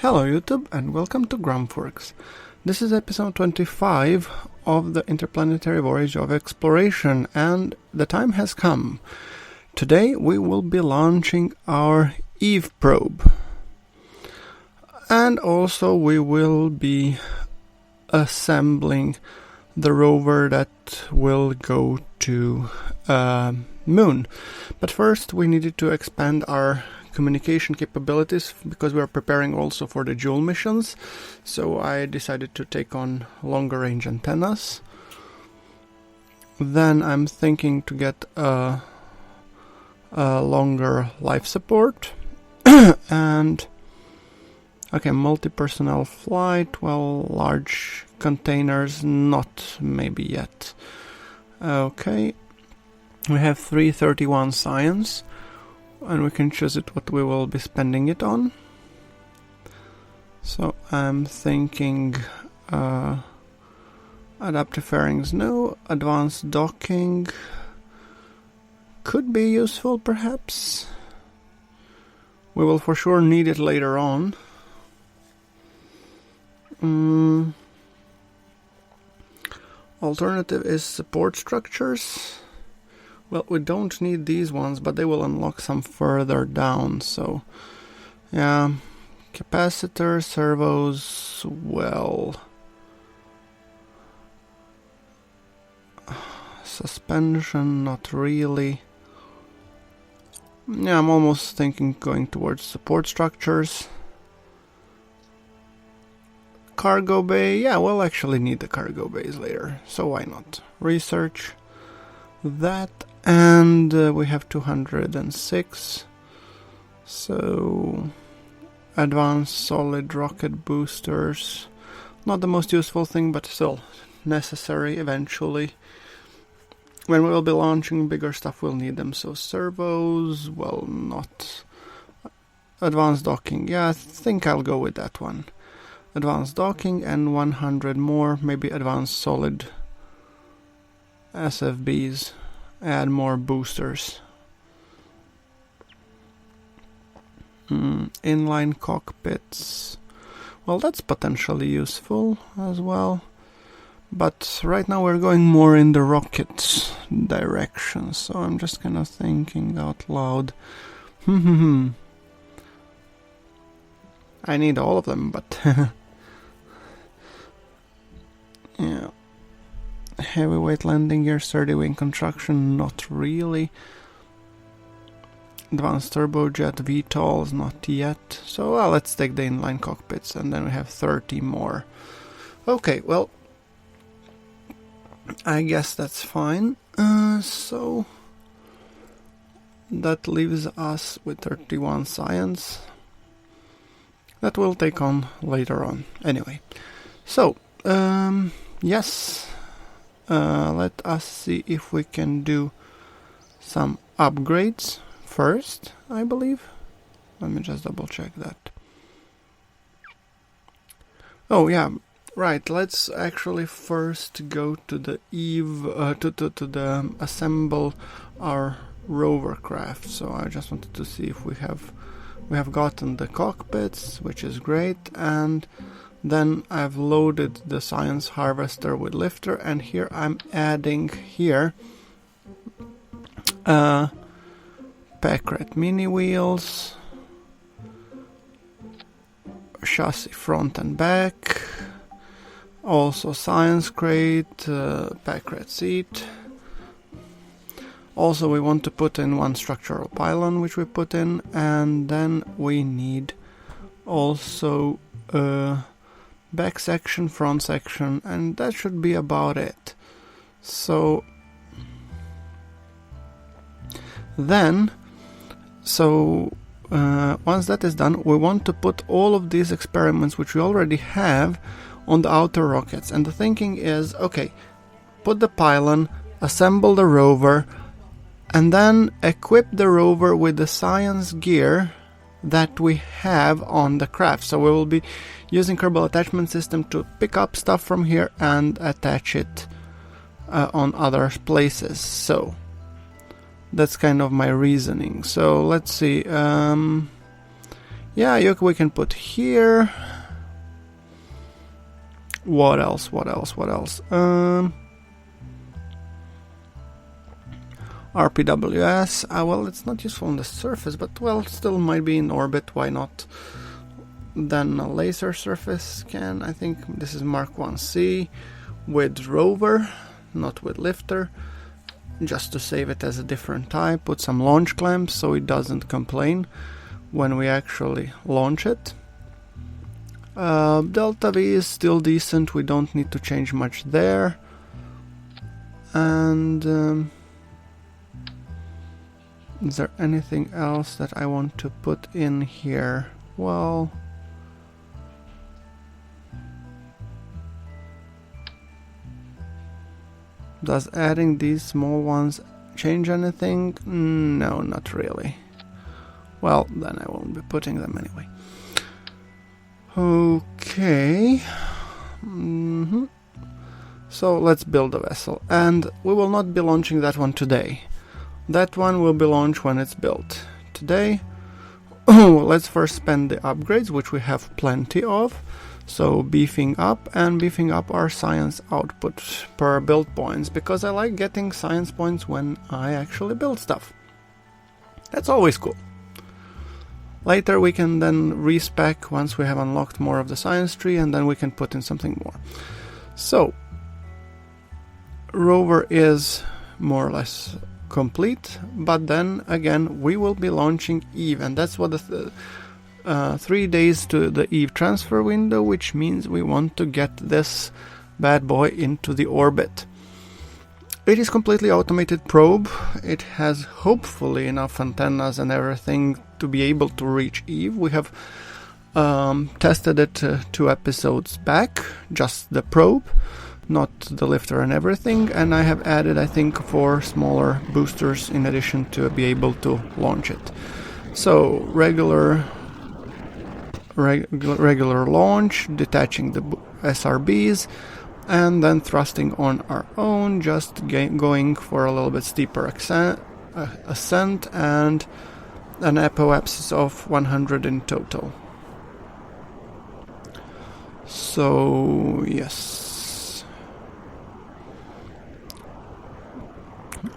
Hello YouTube and welcome to GrunfWorks. This is episode 25 of the Interplanetary Voyage of Exploration, and the time has come. Today we will be launching our Eve probe. And also we will be assembling the rover that will go to Moon. But first we needed to expand our communication capabilities because we are preparing also for the Joule missions. So I decided to take on longer range antennas. Then I'm thinking to get a longer life support and okay, multi-personnel flight, well, large containers, not maybe yet. Okay, we have 331 science, and we can choose it what we will be spending it on. So I'm thinking adaptive fairings, no. Advanced docking could be useful perhaps. We will for sure need it later on. Alternative is support structures. Well, we don't need these ones, but they will unlock some further down, so yeah. Capacitor, servos, well, suspension, not really. Yeah, I'm almost thinking going towards support structures. Cargo bay, yeah, we'll actually need the cargo bays later, so why not? Research that, and we have 206, so advanced solid rocket boosters, not the most useful thing, but still necessary eventually. When we will be launching bigger stuff, we'll need them. So servos, well, not. Advanced docking, yeah, I think I'll go with that one. Advanced docking and 100 more, maybe advanced solid SFBs, add more boosters. Inline cockpits, well, that's potentially useful as well, but right now we're going more in the rocket direction, so I'm just kind of thinking out loud. I need all of them, but yeah. Heavyweight landing gear, sturdy wing construction, not really. Advanced turbojet, VTOLs, not yet. So well, let's take the inline cockpits, and then we have 30 more. Okay, well, I guess that's fine. So that leaves us with 31 science. That we'll take on later on. Anyway, so yes. Let us see if we can do some upgrades first, I believe. Let me just double check that. Oh yeah, right, let's actually first go to the Eve, to the assemble our rover craft. So I just wanted to see if we have gotten the cockpits, which is great, and then I've loaded the science harvester with lifter, and here I'm adding here Packrat mini wheels, chassis front and back, also science crate, Packrat seat. Also we want to put in one structural pylon, which we put in, and then we need also back section, front section, and that should be about it. So then, once that is done, we want to put all of these experiments which we already have on the outer rockets. And the thinking is, okay, put the pylon, assemble the rover, and then equip the rover with the science gear that we have on the craft. So we will be using Kerbal attachment system to pick up stuff from here and attach it on other places. So that's kind of my reasoning. So let's see. Yeah, we can put here. What else? RPWS. Well, it's not useful on the surface, but well, still might be in orbit. Why not? Then a laser surface scan. I think this is Mark 1C with Rover, not with lifter, just to save it as a different type. Put some launch clamps so it doesn't complain when we actually launch it. Delta V is still decent, we don't need to change much there. And is there anything else that I want to put in here? Well, does adding these small ones change anything? No, not really. Well, then I won't be putting them anyway. Okay. So let's build a vessel. And we will not be launching that one today. That one will be launched when it's built. Today, let's first spend the upgrades, which we have plenty of. So beefing up our science output per build points, because I like getting science points when I actually build stuff. That's always cool. Later we can then respec once we have unlocked more of the science tree, and then we can put in something more. So, Rover is more or less complete, but then again we will be launching Eve, and that's what the 3 days to the Eve transfer window, which means we want to get this bad boy into the orbit. It is completely automated probe. It has hopefully enough antennas and everything to be able to reach Eve. We have tested it 2 episodes back, just the probe, not the lifter and everything, and I have added, I think, 4 smaller boosters in addition to be able to launch it. So regular launch, detaching the SRBs, and then thrusting on our own, just going for a little bit steeper ascent and an apoapsis of 100 in total. So yes,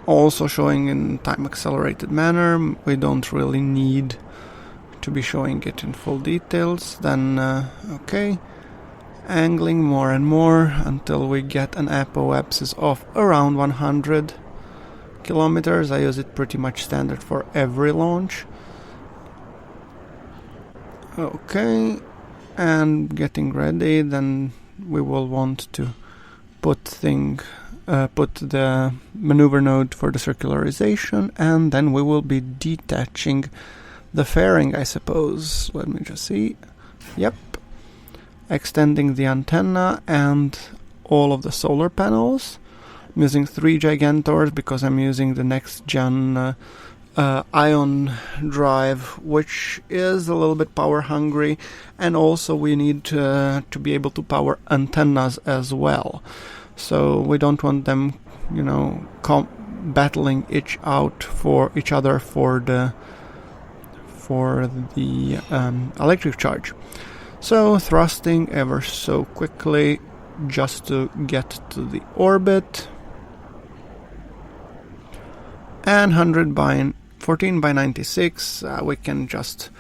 also showing in time accelerated manner. We don't really need to be showing it in full details. Then okay, angling more and more until we get an apoapsis of around 100 kilometers. I use it pretty much standard for every launch. Okay, and getting ready, then we will want to put the maneuver node for the circularization, and then we will be detaching the fairing, I suppose. Let me just see. Yep. Extending the antenna and all of the solar panels. I'm using 3 Gigantors because I'm using the next gen ion drive, which is a little bit power hungry, and also we need to be able to power antennas as well. So we don't want them, battling each other for the electric charge. So thrusting ever so quickly just to get to the orbit. And 14 by 96, we can just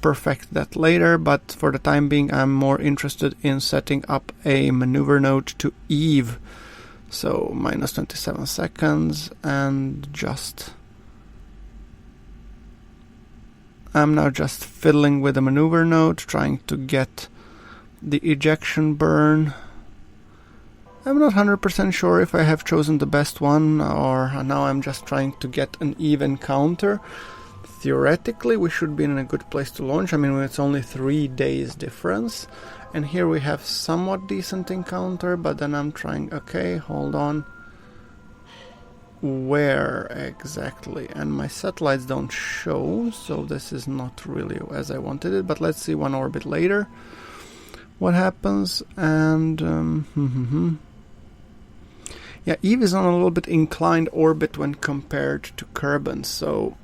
perfect that later, but for the time being I'm more interested in setting up a maneuver node to Eve. So minus 27 seconds, and I'm now just fiddling with the maneuver node, trying to get the ejection burn. I'm not 100% sure if I have chosen the best one, or now I'm just trying to get an even counter. Theoretically, we should be in a good place to launch. I mean, it's only 3 days difference. And here we have somewhat decent encounter, but then I'm trying, okay, hold on. Where exactly? And my satellites don't show, so this is not really as I wanted it, but let's see 1 orbit later what happens. And yeah, Eve is on a little bit inclined orbit when compared to Kerbal, so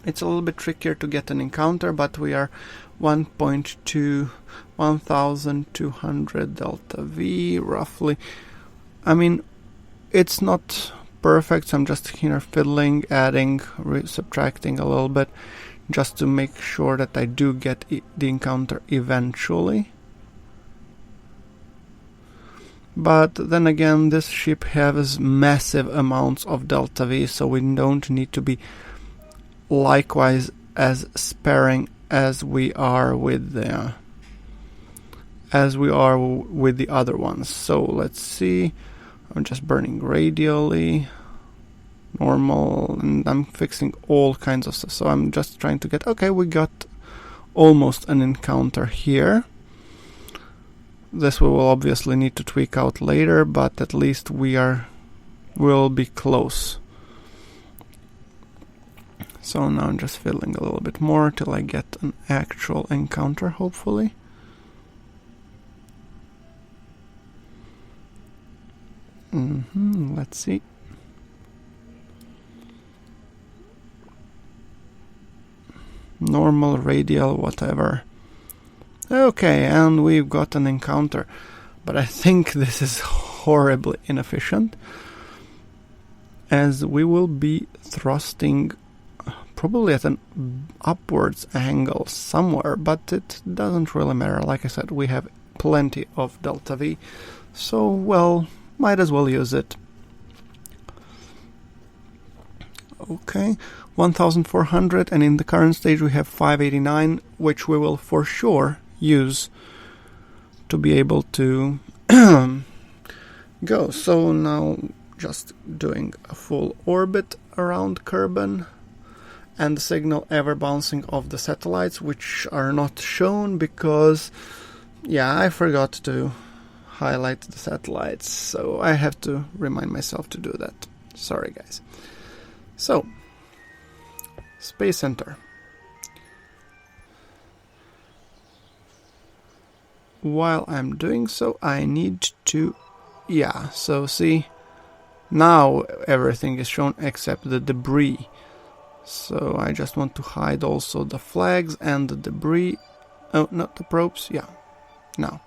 It's a little bit trickier to get an encounter, but we are 1200 delta V roughly. I mean, it's not perfect, so I'm just here fiddling, adding, subtracting a little bit, just to make sure that I do get the encounter eventually. But then again, this ship has massive amounts of delta V, so we don't need to be likewise as sparing as we are with the other ones. So let's see. I'm just burning radially, normal, and I'm fixing all kinds of stuff. So I'm just trying to get, okay, we got almost an encounter here. This we will obviously need to tweak out later, but at least we'll be close. So now I'm just fiddling a little bit more till I get an actual encounter, hopefully. Let's see. Normal, radial, whatever. Okay, and we've got an encounter. But I think this is horribly inefficient, as we will be thrusting probably at an upwards angle somewhere, but it doesn't really matter. Like I said, we have plenty of delta V, so, well, might as well use it. Okay, 1400, and in the current stage we have 589, which we will for sure use to be able to go. So now just doing a full orbit around Kerbal, and the signal ever bouncing off the satellites, which are not shown because, yeah, I forgot to highlight the satellites, so I have to remind myself to do that. Sorry, guys. So, Space Center. While I'm doing so, I need to, so see, now everything is shown except the debris. So I just want to hide also the flags and the debris. Oh, not the probes, now.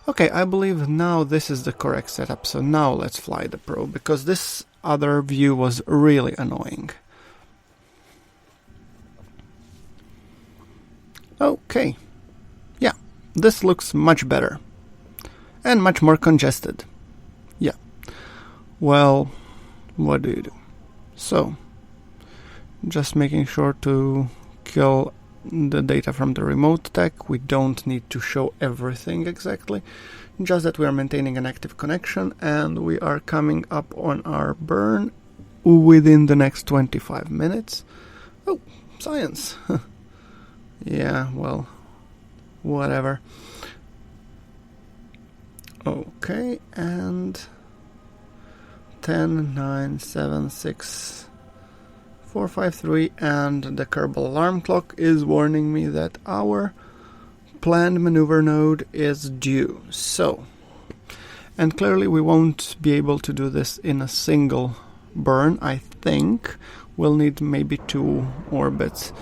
Okay, I believe now this is the correct setup, so now let's fly the probe, because this other view was really annoying. Okay, this looks much better, and much more congested. Well, what do you do? So, just making sure to kill the data from the remote tech. We don't need to show everything exactly, just that we are maintaining an active connection, and we are coming up on our burn within the next 25 minutes. Oh, science. Yeah, well, whatever. Okay, and 10, 9, 7, 6, 4, 5, 3, and the Kerbal alarm clock is warning me that our planned maneuver node is due. So, and clearly we won't be able to do this in a single burn. I think we'll need maybe 2 orbits.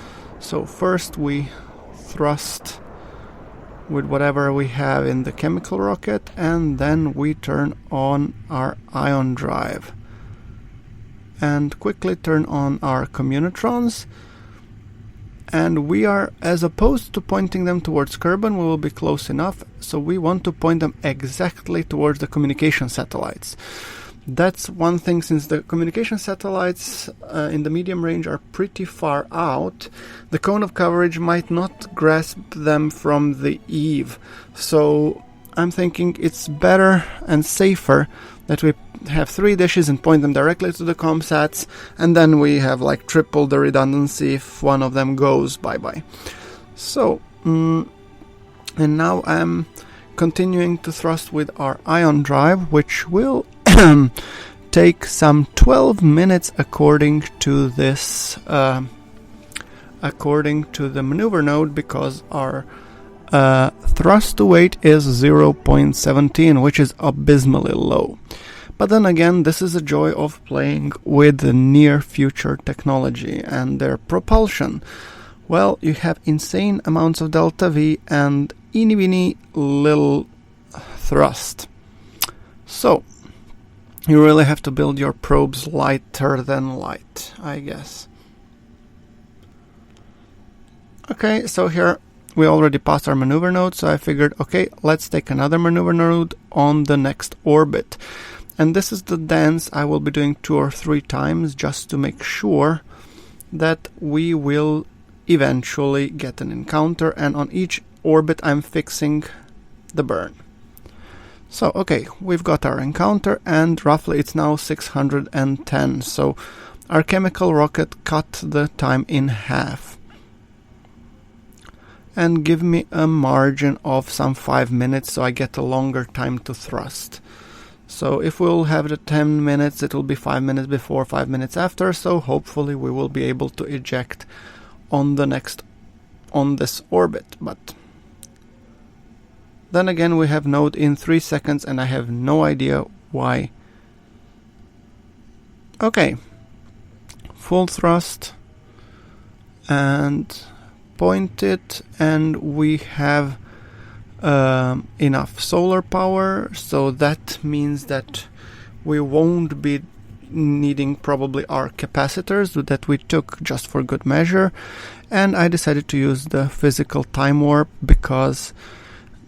So first we thrust with whatever we have in the chemical rocket, and then we turn on our ion drive and quickly turn on our communitrons, and we are, as opposed to pointing them towards Kerbal, we will be close enough, so we want to point them exactly towards the communication satellites. That's one thing, since the communication satellites in the medium range are pretty far out, the cone of coverage might not grasp them from the eve. So I'm thinking it's better and safer that we have 3 dishes and point them directly to the comsats, and then we have like triple the redundancy if one of them goes bye-bye. So, and now I'm continuing to thrust with our ion drive, which will take some 12 minutes according to this, according to the maneuver node, because our thrust to weight is 0.17, which is abysmally low. But then again, this is a joy of playing with the near future technology and their propulsion. Well, you have insane amounts of delta V and eeny weeny little thrust. So, you really have to build your probes lighter than light, I guess. Okay, so here we already passed our maneuver node, so I figured, okay, let's take another maneuver node on the next orbit. And this is the dance I will be doing 2 or 3 times just to make sure that we will eventually get an encounter, and on each orbit I'm fixing the burn. So, okay, we've got our encounter, and roughly it's now 610, so our chemical rocket cut the time in half. And give me a margin of some 5 minutes, so I get a longer time to thrust. So if we'll have the 10 minutes, it will be 5 minutes before, 5 minutes after, so hopefully we will be able to eject on this orbit, but then again we have node in 3 seconds and I have no idea why. Okay, full thrust and point it, and we have enough solar power, so that means that we won't be needing probably our capacitors that we took just for good measure. And I decided to use the physical time warp because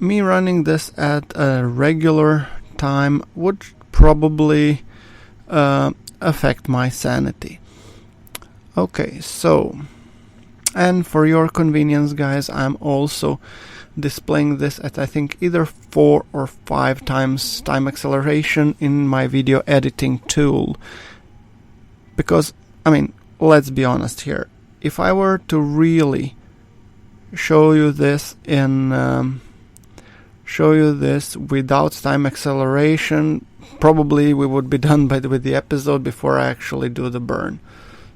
me running this at a regular time would probably affect my sanity. Okay, so, and for your convenience guys, I'm also displaying this at I think either 4 or 5 times time acceleration in my video editing tool, because I mean, let's be honest here, if I were to really show you this without time acceleration, probably we would be done with the episode before I actually do the burn.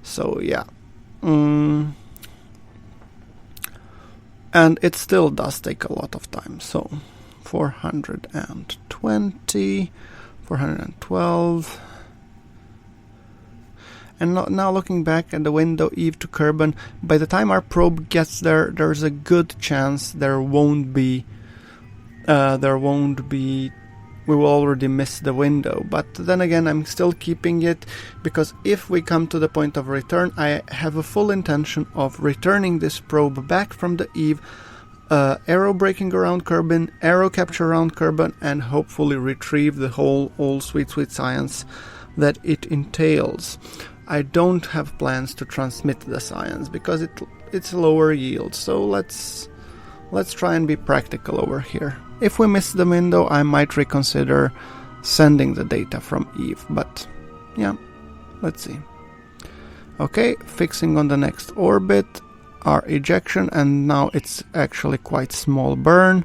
So yeah. And it still does take a lot of time. So 420, 412. And now looking back at the window Eve to Kerbal, by the time our probe gets there, there's a good chance there won't be, we will already miss the window. But then again, I'm still keeping it, because if we come to the point of return, I have a full intention of returning this probe back from the Eve, aero braking around Kerbal, aero capture around Kerbal, and hopefully retrieve the whole sweet science that it entails. I don't have plans to transmit the science because it's lower yield, so let's try and be practical over here. If we miss the window, I might reconsider sending the data from Eve, but yeah, let's see. Okay, fixing on the next orbit, our ejection, and now it's actually quite small burn.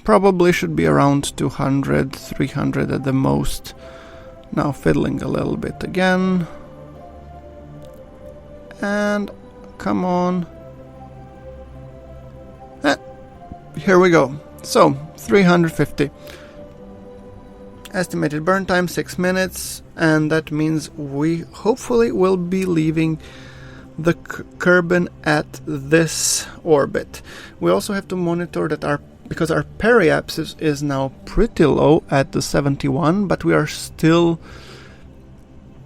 Probably should be around 200, 300 at the most. Now fiddling a little bit again. And come on. Here we go. So 350. Estimated burn time 6 minutes, and that means we hopefully will be leaving the Kerbal at this orbit. We also have to monitor that because our periapsis is now pretty low at the 71, but we are still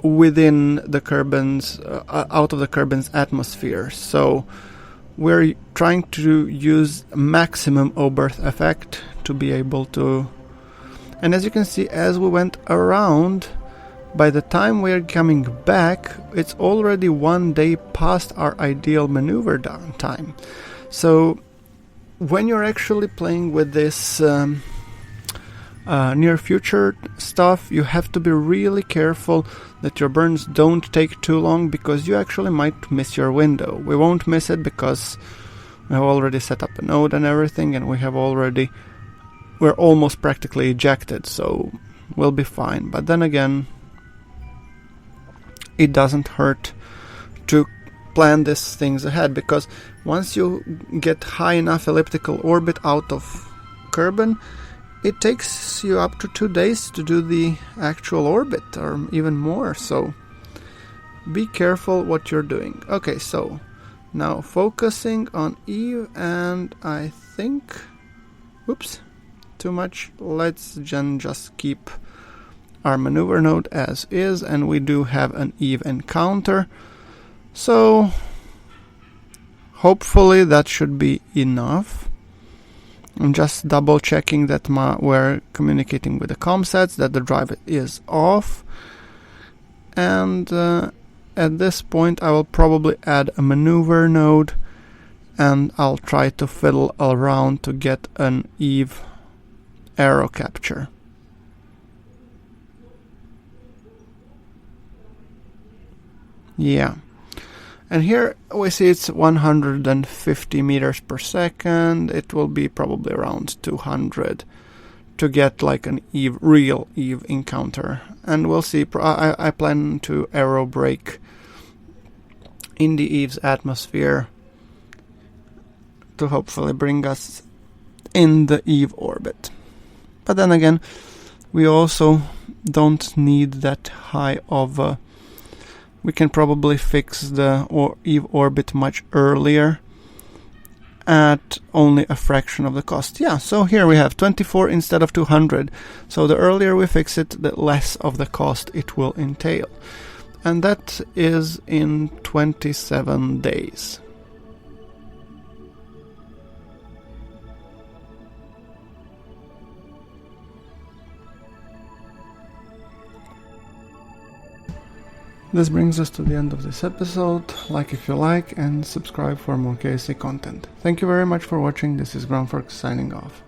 within the Kerbal's out of the Kerbal's atmosphere. So we're trying to use maximum O-berth effect to be able to. And as you can see, as we went around, by the time we're coming back, it's already 1 day past our ideal maneuver time. So when you're actually playing with this near future stuff, you have to be really careful that your burns don't take too long, because you actually might miss your window. We won't miss it because we have already set up a node and everything, and we're almost practically ejected, so we'll be fine. But then again, it doesn't hurt to plan these things ahead, because once you get high enough elliptical orbit out of Kerbal, it takes you up to 2 days to do the actual orbit, or even more, so be careful what you're doing. Okay, so now focusing on Eve, and I think, oops, too much. Let's just keep our maneuver node as is, and we do have an Eve encounter, so hopefully that should be enough. I'm just double checking that we're communicating with the comsats, that the drive is off, and at this point I will probably add a maneuver node, and I'll try to fiddle around to get an Eve aero capture. Yeah. And here we see it's 150 meters per second. It will be probably around 200 to get like an real Eve encounter. And we'll see. I plan to aero brake in the Eve's atmosphere to hopefully bring us in the Eve orbit. But then again, we also don't need that high of a... We can probably fix the Eve orbit much earlier at only a fraction of the cost. Yeah, so here we have 24 instead of 200. So the earlier we fix it, the less of the cost it will entail. And that is in 27 days. This brings us to the end of this episode. Like if you like, and subscribe for more KSP content. Thank you very much for watching. This is GrunfWorks signing off.